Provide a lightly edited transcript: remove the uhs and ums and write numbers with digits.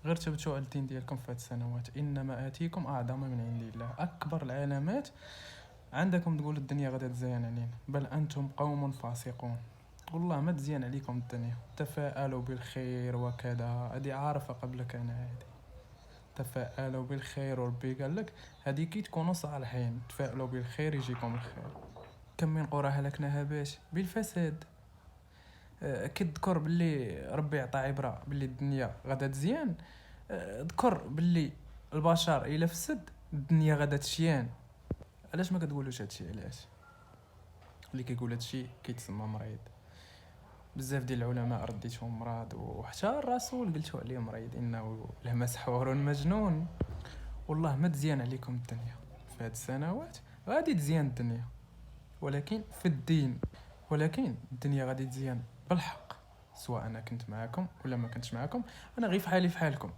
غير تبتوا على الدين ديالكم في هاد السنوات. انما اتيكم اعظم من عند الله. اكبر العلامات عندكم تقول الدنيا غدا تزين علينا، بل انتم قوم فاسقون. والله ما تزين عليكم الدنيا. تفاءلوا بالخير وكذا، هذه عارفه قبلك انا هذه. تفاءلوا بالخير، وربي قال لك هذه كي تكونوا صالحين تفاءلوا بالخير يجيكم الخير. كم من قرى هلكناها باش بالفساد. كتذكر باللي ربي عطى عبره باللي الدنيا غدا تزيان. ذكر باللي البشر الا فسد الدنيا غدا تشيان. علاش ما كتقولوش هادشي؟ علاش اللي كيقول هادشي كيتسمى مريض؟ بزاف ديال العلماء رديتهم مرض، وحتى الرسول قلتو عليه مريض، انه لمسحور مجنون. والله ما تزيان عليكم الدنيا في هاد السنوات. غادي تزيان الدنيا ولكن في الدين. ولكن الدنيا غادي تزيان بالحق، سواء انا كنت معاكم ولا ما كنتش معاكم. انا غير في حالي في حالكم.